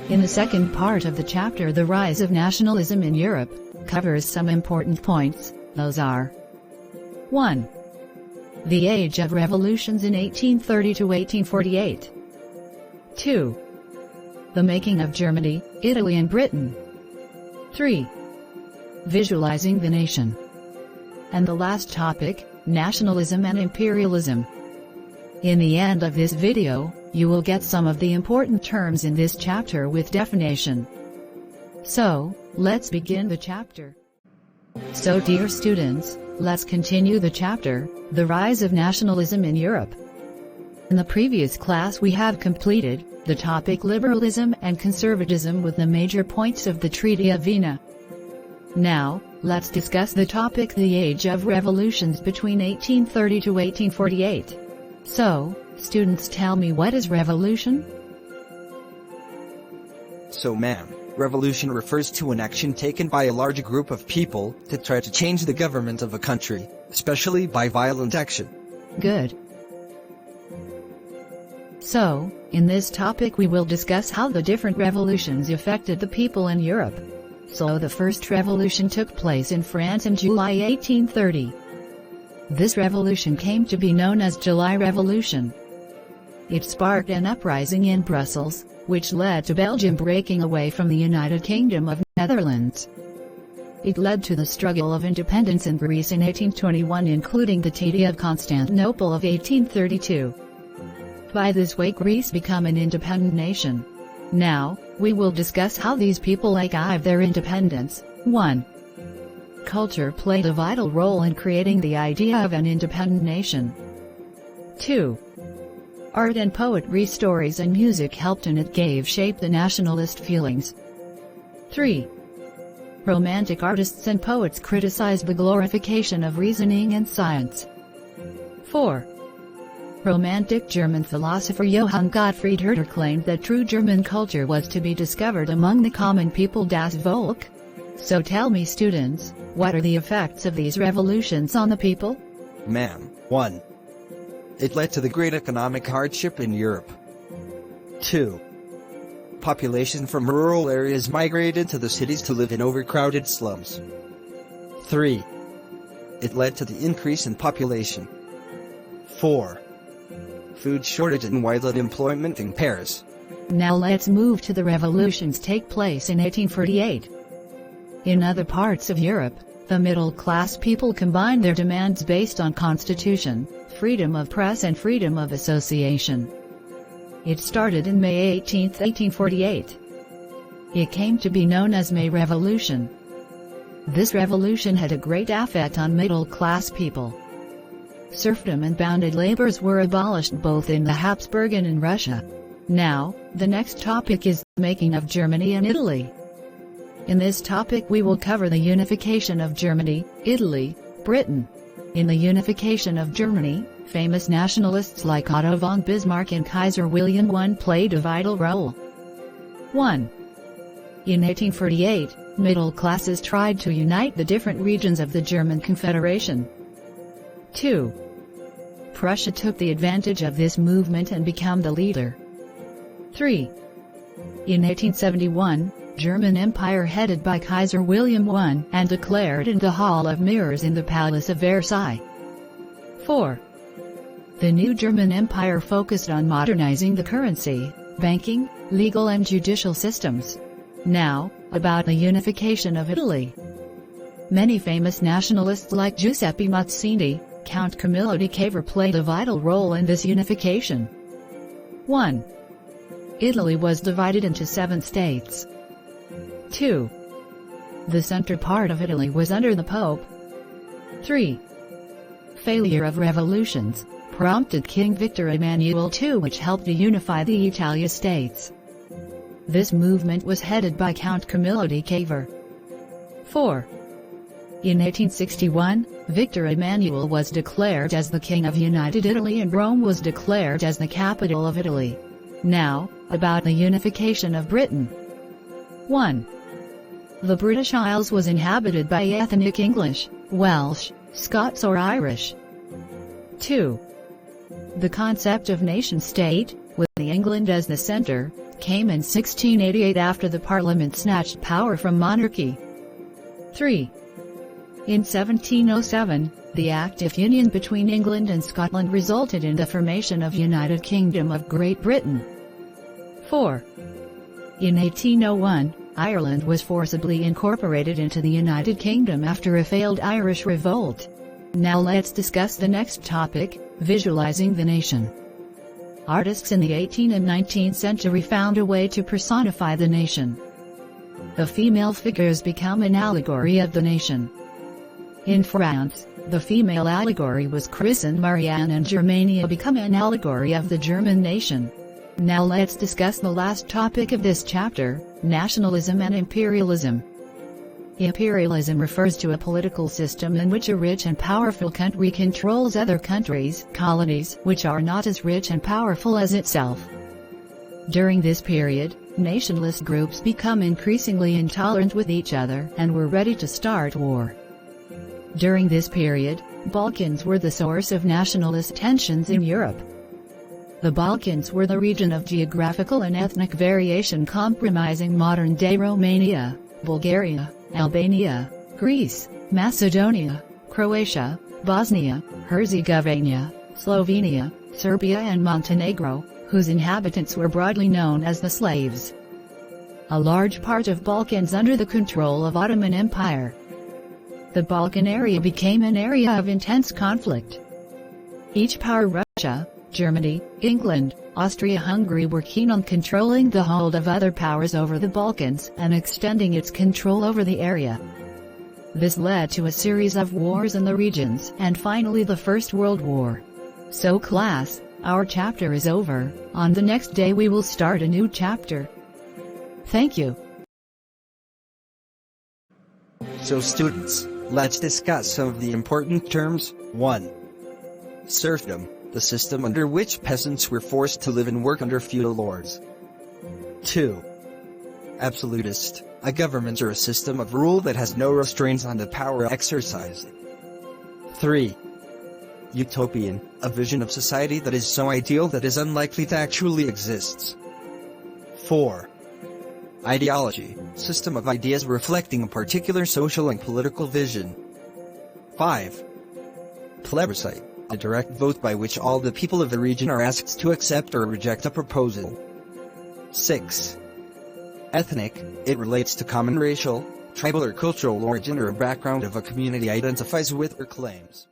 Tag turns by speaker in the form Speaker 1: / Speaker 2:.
Speaker 1: In the second part of the chapter, The Rise of Nationalism in Europe covers some important points. Those are: 1. The age of revolutions in 1830 to 1848. 2. The making of Germany, Italy and Britain. 3. Visualizing the nation. And the last topic, nationalism and imperialism. In the end of this video, you will get some of the important terms in this chapter with definition. So, let's begin the chapter. So dear students, let's continue the chapter, The Rise of Nationalism in Europe. In the previous class we have completed the topic liberalism and conservatism with the major points of the Treaty of Vienna. Now, let's discuss the topic the age of revolutions between 1830 to 1848. So, students, tell me, what is revolution?
Speaker 2: So ma'am, revolution refers to an action taken by a large group of people to try to change the government of a country, especially by violent action.
Speaker 1: Good. So, in this topic we will discuss how the different revolutions affected the people in Europe. So the first revolution took place in France in July 1830. This revolution came to be known as July Revolution. It sparked an uprising in Brussels, which led to Belgium breaking away from the United Kingdom of Netherlands. It led to the struggle of independence in Greece in 1821, including the Treaty of Constantinople of 1832. By this way Greece became an independent nation. Now, we will discuss how these people achieved their independence. 1. Culture played a vital role in creating the idea of an independent nation. 2. Art and poetry, stories and music helped, and it gave shape the nationalist feelings. 3. Romantic artists and poets criticized the glorification of reasoning and science. 4. Romantic German philosopher Johann Gottfried Herder claimed that true German culture was to be discovered among the common people, das Volk. So tell me, students, what are the effects of these revolutions on the people?
Speaker 2: Ma'am, 1. It led to the great economic hardship in Europe. 2. Population from rural areas migrated to the cities to live in overcrowded slums. 3. It led to the increase in population. 4. Food shortage and widespread employment in Paris.
Speaker 1: Now let's move to the revolutions take place in 1848. In other parts of Europe, the middle-class people combined their demands based on constitution, freedom of press and freedom of association. It started in May 18, 1848. It came to be known as May Revolution. This revolution had a great effect on middle-class people. Serfdom and bounded labors were abolished both in the Habsburg and in Russia. Now, the next topic is the making of Germany and Italy. In this topic we will cover the unification of Germany, Italy, Britain. In the unification of Germany, famous nationalists like Otto von Bismarck and Kaiser William I played a vital role. 1. In 1848, middle classes tried to unite the different regions of the German Confederation. 2. Prussia took the advantage of this movement and became the leader. 3. In 1871, German Empire headed by Kaiser William I and declared in the Hall of Mirrors in the Palace of Versailles. 4. The new German Empire focused on modernizing the currency, banking, legal and judicial systems. Now, about the unification of Italy. Many famous nationalists like Giuseppe Mazzini, Count Camillo di Cavour played a vital role in this unification. 1. Italy was divided into 7 states. 2. The center part of Italy was under the Pope. 3. Failure of revolutions prompted King Victor Emmanuel II, which helped to unify the Italian states. This movement was headed by Count Camillo di Cavour. 4. In 1861, Victor Emmanuel was declared as the King of United Italy and Rome was declared as the capital of Italy. Now, about the unification of Britain. 1. The British Isles was inhabited by ethnic English, Welsh, Scots or Irish. 2. The concept of nation-state, with England as the center, came in 1688 after the Parliament snatched power from monarchy. 3. In 1707, the Act of Union between England and Scotland resulted in the formation of United Kingdom of Great Britain. 4. In 1801, Ireland was forcibly incorporated into the United Kingdom after a failed Irish revolt. Now let's discuss the next topic, visualizing the nation. Artists in the 18th and 19th century found a way to personify the nation. The female figures become an allegory of the nation. In France, the female allegory was christened Marianne, and Germania become an allegory of the German nation. Now let's discuss the last topic of this chapter, nationalism and imperialism. Imperialism refers to a political system in which a rich and powerful country controls other countries, colonies, which are not as rich and powerful as itself. During this period, nationalist groups become increasingly intolerant with each other and were ready to start war. During this period, Balkans were the source of nationalist tensions in Europe. The Balkans were the region of geographical and ethnic variation comprising modern-day Romania, Bulgaria, Albania, Greece, Macedonia, Croatia, Bosnia, Herzegovina, Slovenia, Serbia and Montenegro, whose inhabitants were broadly known as the slaves. A large part of Balkans under the control of Ottoman Empire. The Balkan area became an area of intense conflict. Each power, Russia, Germany, England, Austria-Hungary, were keen on controlling the hold of other powers over the Balkans and extending its control over the area. This led to a series of wars in the regions and finally the First World War. So class, our chapter is over. On the next day we will start a new chapter. Thank you.
Speaker 2: So students, let's discuss some of the important terms. 1. Serfdom, the system under which peasants were forced to live and work under feudal lords. 2. Absolutist, a government or a system of rule that has no restraints on the power exercised. 3. Utopian, a vision of society that is so ideal that is unlikely to actually exist. 4. Ideology, system of ideas reflecting a particular social and political vision. 5. Plebiscite, a direct vote by which all the people of the region are asked to accept or reject a proposal. 6. Ethnic, it relates to common racial, tribal or cultural origin or background of a community identifies with or claims.